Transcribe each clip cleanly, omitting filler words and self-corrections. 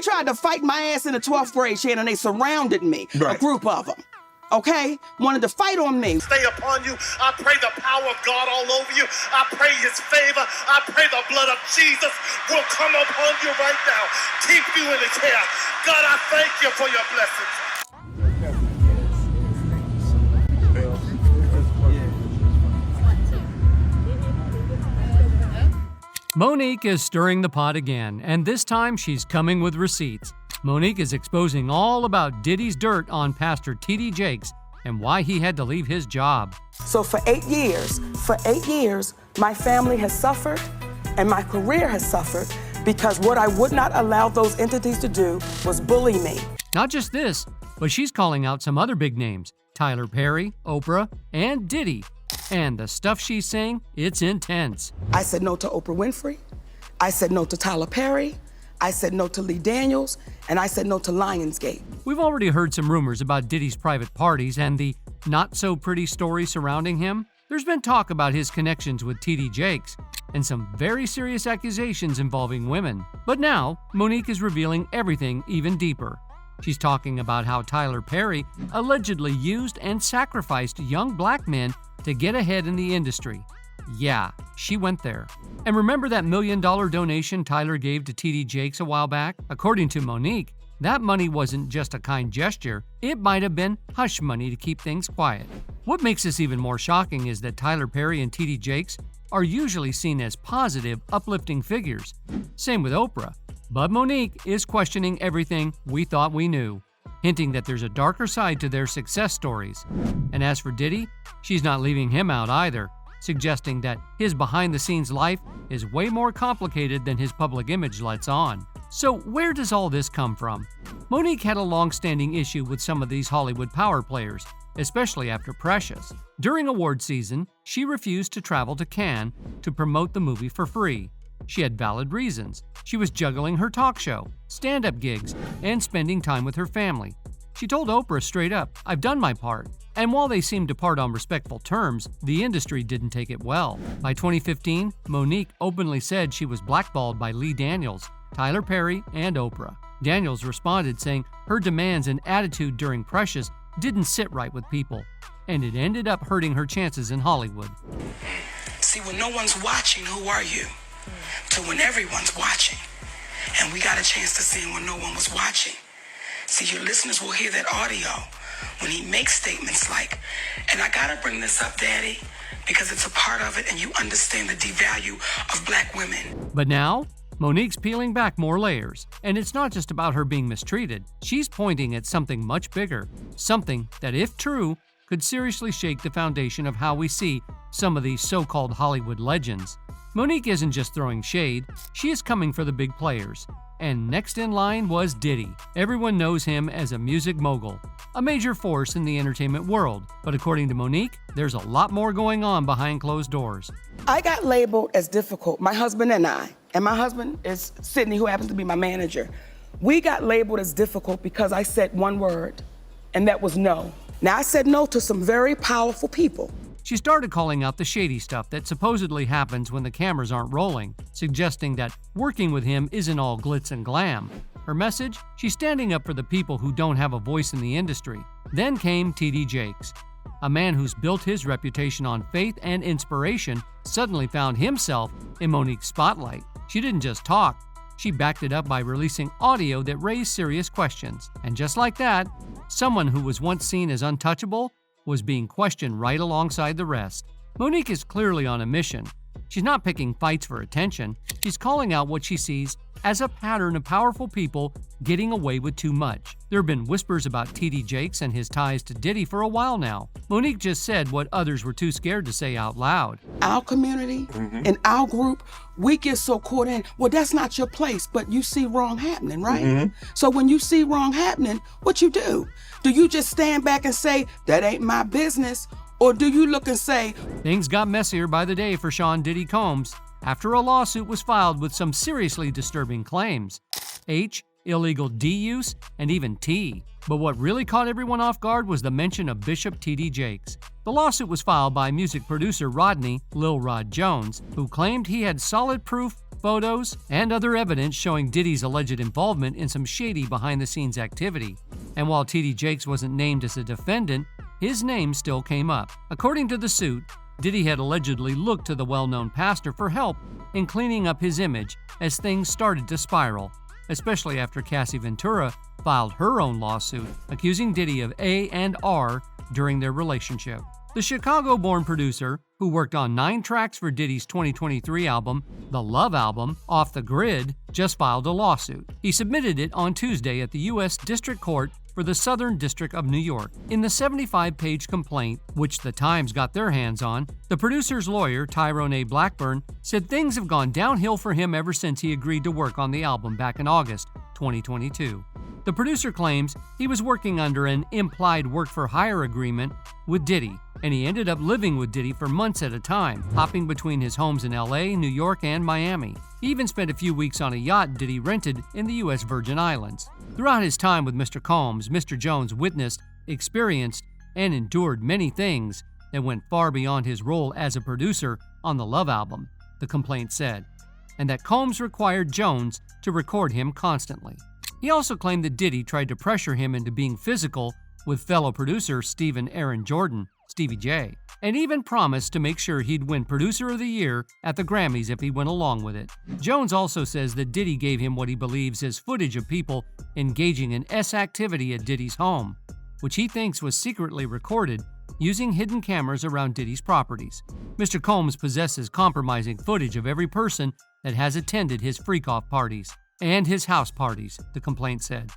tried to fight my ass in the 12th grade, Shannon. They surrounded me, a group of them. Okay? Wanted to fight on me. Stay upon you. I pray the power of God all over you. I pray his favor. I pray the blood of Jesus will come upon you right now. Keep you in his care. God, I thank you for your blessings. Mon'nique is stirring the pot again, and this time she's coming with receipts. Mon'nique is exposing all about Diddy's dirt on Pastor T.D. Jakes and why he had to leave his job. So for 8 years, my family has suffered and my career has suffered because what I would not allow those entities to do was bully me. Not just this, but she's calling out some other big names: Tyler Perry, Oprah, and Diddy. And the stuff she's saying, it's intense. I said no to Oprah Winfrey. I said no to Tyler Perry. I said no to Lee Daniels, and I said no to Lionsgate. We've already heard some rumors about Diddy's private parties and the not-so-pretty story surrounding him. There's been talk about his connections with T.D. Jakes and some very serious accusations involving women. But now, Mon'nique is revealing everything even deeper. She's talking about how Tyler Perry allegedly used and sacrificed young black men to get ahead in the industry. Yeah, she went there. And remember that $1 million donation Tyler gave to T.D. Jakes a while back? According to Mon'nique, that money wasn't just a kind gesture, it might have been hush money to keep things quiet. What makes this even more shocking is that Tyler Perry and T.D. Jakes are usually seen as positive, uplifting figures. Same with Oprah. But Mon'nique is questioning everything we thought we knew, hinting that there's a darker side to their success stories. And as for Diddy, she's not leaving him out either, suggesting that his behind-the-scenes life is way more complicated than his public image lets on. So where does all this come from? Mon'nique had a long-standing issue with some of these Hollywood power players, especially after Precious. During award season, she refused to travel to Cannes to promote the movie for free. She had valid reasons. She was juggling her talk show, stand-up gigs, and spending time with her family. She told Oprah straight up, "I've done my part." And while they seemed to part on respectful terms, the industry didn't take it well. By 2015, Mon'nique openly said she was blackballed by Lee Daniels, Tyler Perry, and Oprah. Daniels responded saying her demands and attitude during Precious didn't sit right with people, and it ended up hurting her chances in Hollywood. See, when no one's watching, who are you? To when everyone's watching. And we got a chance to see when no one was watching. See, your listeners will hear that audio when he makes statements like, and I gotta bring this up, Daddy, because it's a part of it and you understand the devalue of black women. But now, Mon'nique's peeling back more layers, and it's not just about her being mistreated. She's pointing at something much bigger, something that, if true, could seriously shake the foundation of how we see some of these so-called Hollywood legends. Mon'nique isn't just throwing shade, she is coming for the big players. And next in line was Diddy. Everyone knows him as a music mogul, a major force in the entertainment world. But according to Mon'nique, there's a lot more going on behind closed doors. I got labeled as difficult, my husband and I. And my husband is Sydney, who happens to be my manager. We got labeled as difficult because I said one word, and that was no. Now, I said no to some very powerful people. She started calling out the shady stuff that supposedly happens when the cameras aren't rolling, suggesting that working with him isn't all glitz and glam. Her message? She's standing up for the people who don't have a voice in the industry. Then came T.D. Jakes. A man who's built his reputation on faith and inspiration suddenly found himself in Mon'nique's spotlight. She didn't just talk, she backed it up by releasing audio that raised serious questions. And just like that, someone who was once seen as untouchable was being questioned right alongside the rest. Mon'nique is clearly on a mission. She's not picking fights for attention, she's calling out what she sees as a pattern of powerful people getting away with too much. There have been whispers about T.D. Jakes and his ties to Diddy for a while now. Mon'nique just said what others were too scared to say out loud. Our community and our group, we get so caught in, well, that's not your place, but you see wrong happening, right? So when you see wrong happening, what you do? Do you just stand back and say, that ain't my business? Or do you look and say, things got messier by the day for Sean Diddy Combs after a lawsuit was filed with some seriously disturbing claims. H, illegal D use, and even T. But what really caught everyone off guard was the mention of Bishop T.D. Jakes. The lawsuit was filed by music producer Rodney "Lil Rod" Jones, who claimed he had solid proof photos, and other evidence showing Diddy's alleged involvement in some shady behind-the-scenes activity. And while T.D. Jakes wasn't named as a defendant, his name still came up. According to the suit, Diddy had allegedly looked to the well-known pastor for help in cleaning up his image as things started to spiral, especially after Cassie Ventura filed her own lawsuit accusing Diddy of A&R during their relationship. The Chicago-born producer, who worked on 9 tracks for Diddy's 2023 album, The Love Album, Off the Grid, just filed a lawsuit. He submitted it on Tuesday at the U.S. District Court for the Southern District of New York. In the 75-page complaint, which the Times got their hands on, the producer's lawyer, Tyrone A. Blackburn, said things have gone downhill for him ever since he agreed to work on the album back in August 2022. The producer claims he was working under an implied work-for-hire agreement with Diddy, and he ended up living with Diddy for months at a time, hopping between his homes in LA, New York, and Miami. He even spent a few weeks on a yacht Diddy rented in the U.S. Virgin Islands. Throughout his time with Mr. Combs, Mr. Jones witnessed, experienced, and endured many things that went far beyond his role as a producer on the Love album, the complaint said, and that Combs required Jones to record him constantly. He also claimed that Diddy tried to pressure him into being physical with fellow producer Stephen Aaron Jordan, Stevie J, and even promised to make sure he'd win Producer of the Year at the Grammys if he went along with it. Jones also says that Diddy gave him what he believes is footage of people engaging in activity at Diddy's home, which he thinks was secretly recorded using hidden cameras around Diddy's properties. Mr. Combs possesses compromising footage of every person that has attended his freak-off parties and his house parties, the complaint said.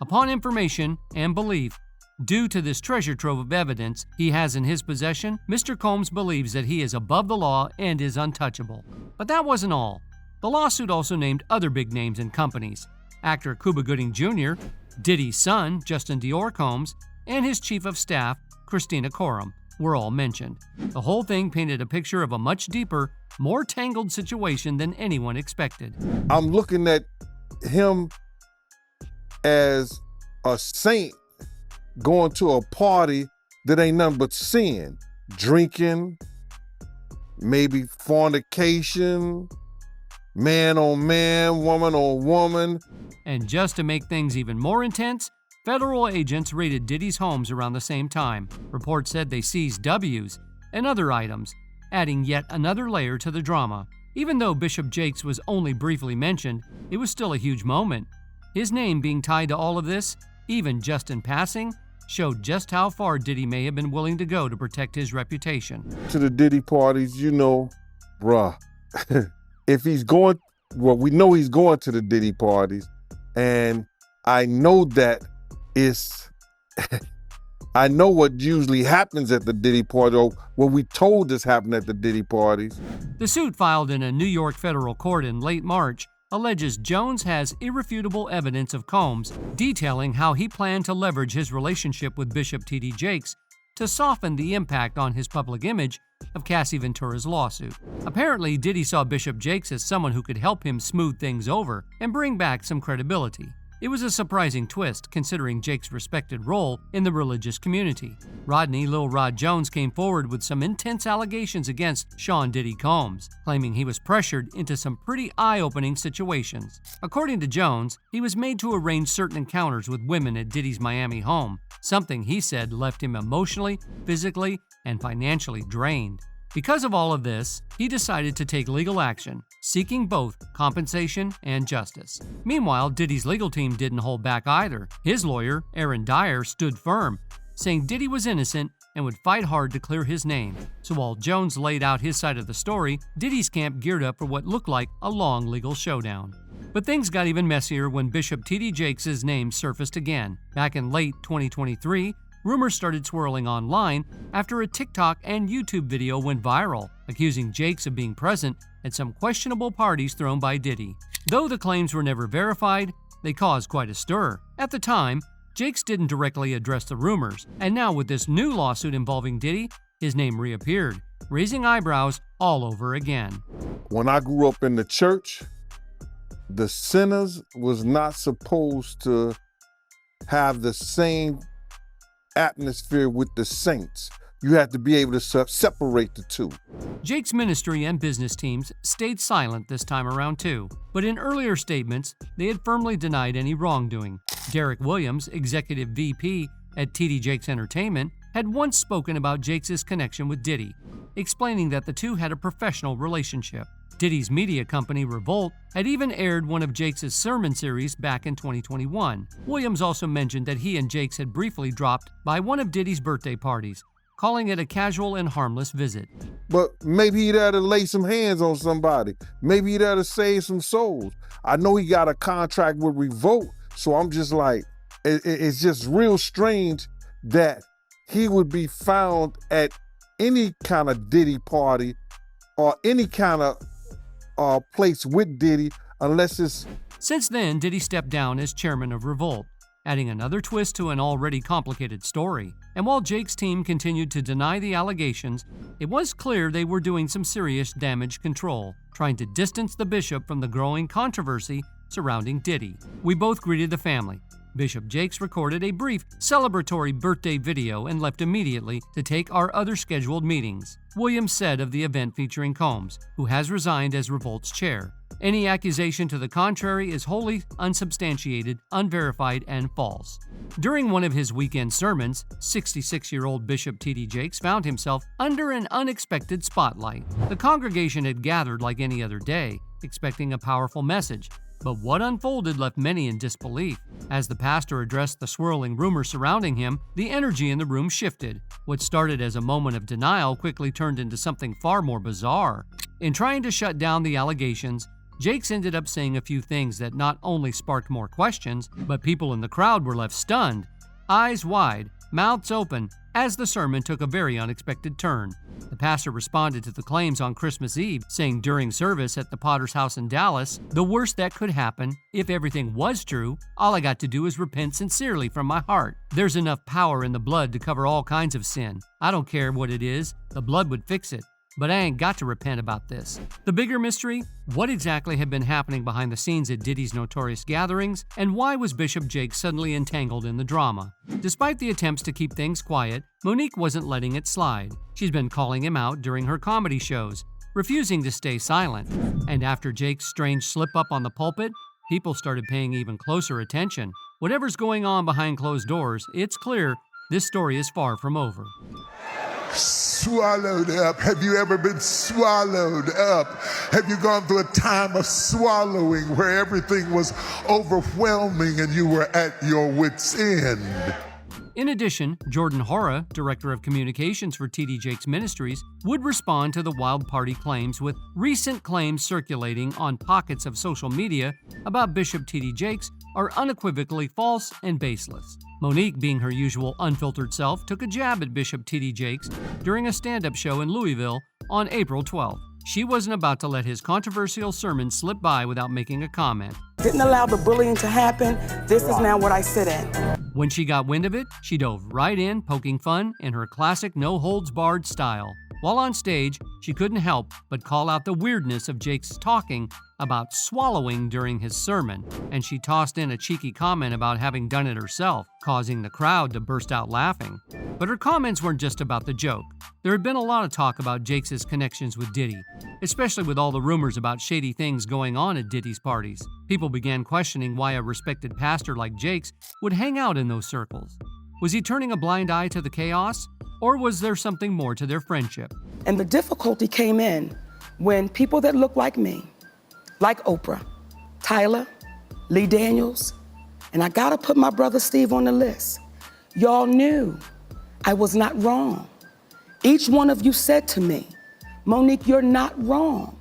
Upon information and belief, due to this treasure trove of evidence he has in his possession, Mr. Combs believes that he is above the law and is untouchable. But that wasn't all. The lawsuit also named other big names and companies. Actor Cuba Gooding Jr., Diddy's son, Justin Dior Combs, and his chief of staff, Christina Coram, were all mentioned. The whole thing painted a picture of a much deeper, more tangled situation than anyone expected. I'm looking at him as a saint going to a party that ain't nothing but sin. Drinking, maybe fornication, man on man, woman on woman. And just to make things even more intense, federal agents raided Diddy's homes around the same time. Reports said they seized W's and other items, adding yet another layer to the drama. Even though Bishop Jakes was only briefly mentioned, it was still a huge moment. His name being tied to all of this, even just in passing, showed just how far Diddy may have been willing to go to protect his reputation. To the Diddy parties, you know, bruh, if he's going, well, we know he's going to the Diddy parties, and I know that it's, I know what usually happens at the Diddy party, or what we told us happened at the Diddy parties. The suit filed in a New York federal court in late March alleges Jones has irrefutable evidence of Combs detailing how he planned to leverage his relationship with Bishop T.D. Jakes to soften the impact on his public image of Cassie Ventura's lawsuit. Apparently, Diddy saw Bishop Jakes as someone who could help him smooth things over and bring back some credibility. It was a surprising twist, considering Jake's respected role in the religious community. Rodney Lil Rod Jones came forward with some intense allegations against Sean Diddy Combs, claiming he was pressured into some pretty eye-opening situations. According to Jones, he was made to arrange certain encounters with women at Diddy's Miami home, something he said left him emotionally, physically, and financially drained. Because of all of this, he decided to take legal action, seeking both compensation and justice. Meanwhile, Diddy's legal team didn't hold back either. His lawyer, Aaron Dyer, stood firm, saying Diddy was innocent and would fight hard to clear his name. So while Jones laid out his side of the story, Diddy's camp geared up for what looked like a long legal showdown. But things got even messier when Bishop T.D. Jakes' name surfaced again. Back in late 2023, rumors started swirling online after a TikTok and YouTube video went viral, accusing Jakes of being present at some questionable parties thrown by Diddy. Though the claims were never verified, they caused quite a stir. At the time, Jakes didn't directly address the rumors, and now with this new lawsuit involving Diddy, his name reappeared, raising eyebrows all over again. When I grew up in the church, the sinners was not supposed to have the same atmosphere with the saints. You have to be able to separate the two. Jake's ministry and business teams stayed silent this time around too, but in earlier statements, they had firmly denied any wrongdoing. Derek Williams, executive VP at TD Jakes Entertainment, had once spoken about Jakes' connection with Diddy, explaining that the two had a professional relationship. Diddy's media company, Revolt, had even aired one of Jakes' sermon series back in 2021. Williams also mentioned that he and Jakes had briefly dropped by one of Diddy's birthday parties, calling it a casual and harmless visit. But maybe he'd have to lay some hands on somebody. Maybe he'd have to save some souls. I know he got a contract with Revolt, so I'm just like, it's just real strange that he would be found at any kind of Diddy party or any kind of place with Diddy unless it's... Since then, Diddy stepped down as chairman of Revolt, adding another twist to an already complicated story. And while Jake's team continued to deny the allegations, it was clear they were doing some serious damage control, trying to distance the bishop from the growing controversy surrounding Diddy. We both greeted the family. Bishop Jakes recorded a brief celebratory birthday video and left immediately to take our other scheduled meetings. Williams said of the event featuring Combs, who has resigned as Revolt's chair, "Any accusation to the contrary is wholly unsubstantiated, unverified, and false." During one of his weekend sermons, 66-year-old Bishop T.D. Jakes found himself under an unexpected spotlight. The congregation had gathered like any other day, expecting a powerful message. But what unfolded left many in disbelief. As the pastor addressed the swirling rumors surrounding him, the energy in the room shifted. What started as a moment of denial quickly turned into something far more bizarre. In trying to shut down the allegations, Jakes ended up saying a few things that not only sparked more questions, but people in the crowd were left stunned, eyes wide, mouths open, as the sermon took a very unexpected turn. The pastor responded to the claims on Christmas Eve, saying during service at the Potter's house in Dallas, "The worst that could happen, if everything was true, all I got to do is repent sincerely from my heart. There's enough power in the blood to cover all kinds of sin. I don't care what it is, the blood would fix it. But I ain't got to repent about this." The bigger mystery? What exactly had been happening behind the scenes at Diddy's notorious gatherings, and why was Bishop Jakes suddenly entangled in the drama? Despite the attempts to keep things quiet, Monique wasn't letting it slide. She's been calling him out during her comedy shows, refusing to stay silent. And after Jake's strange slip-up on the pulpit, people started paying even closer attention. Whatever's going on behind closed doors, it's clear this story is far from over. Swallowed up. Have you ever been swallowed up? Have you gone through a time of swallowing where everything was overwhelming and you were at your wit's end? In addition, Jordan Hora, director of communications for TD Jakes Ministries, would respond to the wild party claims with recent claims circulating on pockets of social media about Bishop TD Jakes are unequivocally false and baseless. Monique, being her usual unfiltered self, took a jab at Bishop T.D. Jakes during a stand-up show in Louisville on April 12th. She wasn't about to let his controversial sermon slip by without making a comment. Didn't allow the bullying to happen. This is now what I sit in. When she got wind of it, she dove right in, poking fun in her classic no-holds-barred style. While on stage, she couldn't help but call out the weirdness of Jakes talking about swallowing during his sermon, and she tossed in a cheeky comment about having done it herself, causing the crowd to burst out laughing. But her comments weren't just about the joke. There had been a lot of talk about Jakes' connections with Diddy, especially with all the rumors about shady things going on at Diddy's parties. People began questioning why a respected pastor like Jakes would hang out in those circles. Was he turning a blind eye to the chaos? Or was there something more to their friendship? And the difficulty came in when people that look like me, like Oprah, Tyler, Lee Daniels, and I gotta put my brother Steve on the list. Y'all knew I was not wrong. Each one of you said to me, "Monique, you're not wrong."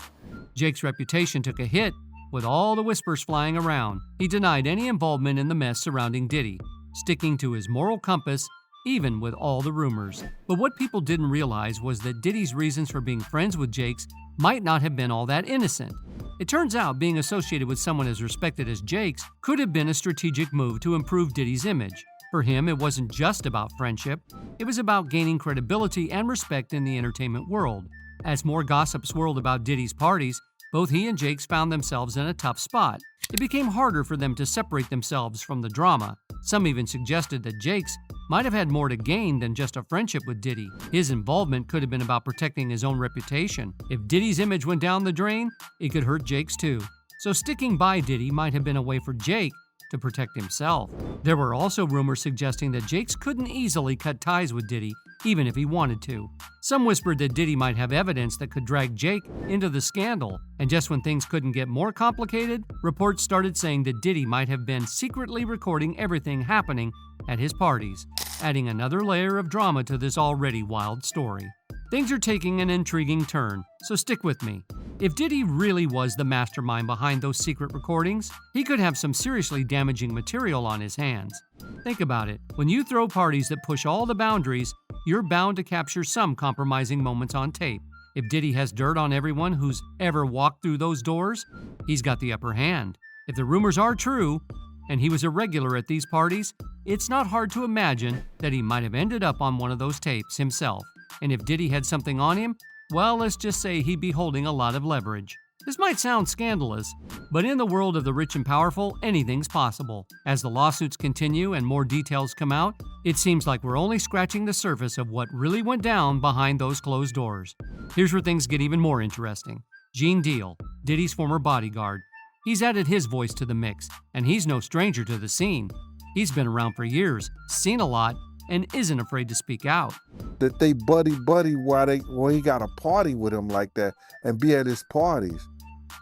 Jake's reputation took a hit with all the whispers flying around. He denied any involvement in the mess surrounding Diddy, sticking to his moral compass even with all the rumors. But what people didn't realize was that Diddy's reasons for being friends with Jakes might not have been all that innocent. It turns out being associated with someone as respected as Jakes could have been a strategic move to improve Diddy's image. For him, it wasn't just about friendship, it was about gaining credibility and respect in the entertainment world. As more gossip swirled about Diddy's parties, both he and Jakes found themselves in a tough spot. It became harder for them to separate themselves from the drama. Some even suggested that Jakes might have had more to gain than just a friendship with Diddy. His involvement could have been about protecting his own reputation. If Diddy's image went down the drain, it could hurt Jake's too. So sticking by Diddy might have been a way for Jake to protect himself. There were also rumors suggesting that Jakes couldn't easily cut ties with Diddy, even if he wanted to. Some whispered that Diddy might have evidence that could drag Jake into the scandal. And just when things couldn't get more complicated, reports started saying that Diddy might have been secretly recording everything happening at his parties, adding another layer of drama to this already wild story. Things are taking an intriguing turn, so stick with me. If Diddy really was the mastermind behind those secret recordings, he could have some seriously damaging material on his hands. Think about it. When you throw parties that push all the boundaries, you're bound to capture some compromising moments on tape. If Diddy has dirt on everyone who's ever walked through those doors, he's got the upper hand. If the rumors are true, and he was a regular at these parties, it's not hard to imagine that he might have ended up on one of those tapes himself. And if Diddy had something on him, well, let's just say he'd be holding a lot of leverage. This might sound scandalous, but in the world of the rich and powerful, anything's possible. As the lawsuits continue and more details come out, it seems like we're only scratching the surface of what really went down behind those closed doors. Here's where things get even more interesting. Gene Deal, Diddy's former bodyguard. He's added his voice to the mix, and he's no stranger to the scene. He's been around for years, seen a lot, and isn't afraid to speak out. That they buddy while he got a party with him like that and be at his parties.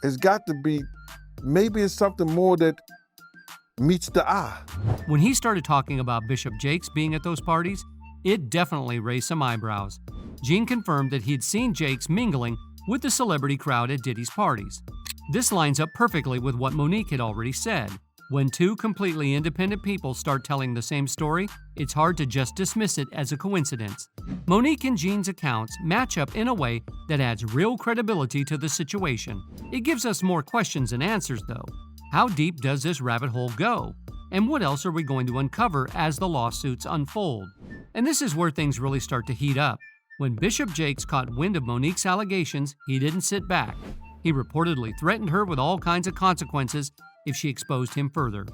It's got to be, maybe it's something more that meets the eye. When he started talking about Bishop Jakes being at those parties, it definitely raised some eyebrows. Gene confirmed that he'd seen Jakes mingling with the celebrity crowd at Diddy's parties. This lines up perfectly with what Monique had already said. When two completely independent people start telling the same story, it's hard to just dismiss it as a coincidence. Monique and Gene's accounts match up in a way that adds real credibility to the situation. It gives us more questions than answers, though. How deep does this rabbit hole go? And what else are we going to uncover as the lawsuits unfold? And this is where things really start to heat up. When Bishop Jakes caught wind of Monique's allegations, he didn't sit back. He reportedly threatened her with all kinds of consequences if she exposed him further.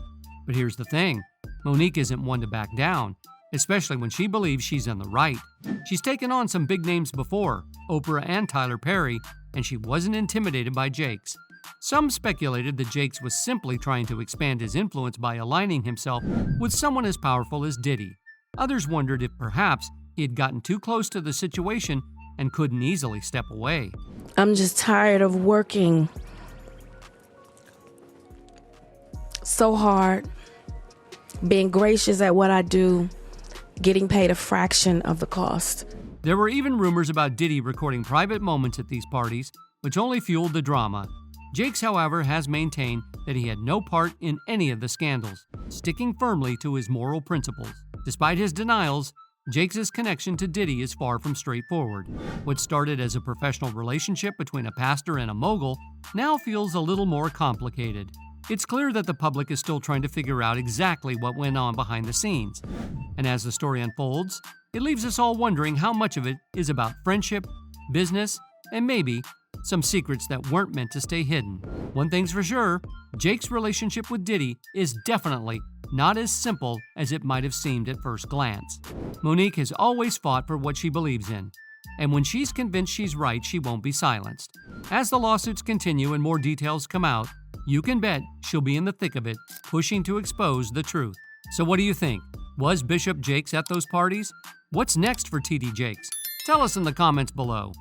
But here's the thing, Mon'nique isn't one to back down, especially when she believes she's in the right. She's taken on some big names before, Oprah and Tyler Perry, and she wasn't intimidated by Jakes. Some speculated that Jakes was simply trying to expand his influence by aligning himself with someone as powerful as Diddy. Others wondered if perhaps he had gotten too close to the situation and couldn't easily step away. I'm just tired of working so hard, being gracious at what I do, getting paid a fraction of the cost. There were even rumors about Diddy recording private moments at these parties, which only fueled the drama. Jakes, however, has maintained that he had no part in any of the scandals, sticking firmly to his moral principles. Despite his denials, Jakes' connection to Diddy is far from straightforward. What started as a professional relationship between a pastor and a mogul now feels a little more complicated. It's clear that the public is still trying to figure out exactly what went on behind the scenes. And as the story unfolds, it leaves us all wondering how much of it is about friendship, business, and maybe some secrets that weren't meant to stay hidden. One thing's for sure, Jake's relationship with Diddy is definitely not as simple as it might have seemed at first glance. Mon'nique has always fought for what she believes in, and when she's convinced she's right, she won't be silenced. As the lawsuits continue and more details come out, you can bet she'll be in the thick of it, pushing to expose the truth. So what do you think? Was Bishop Jakes at those parties? What's next for TD Jakes? Tell us in the comments below.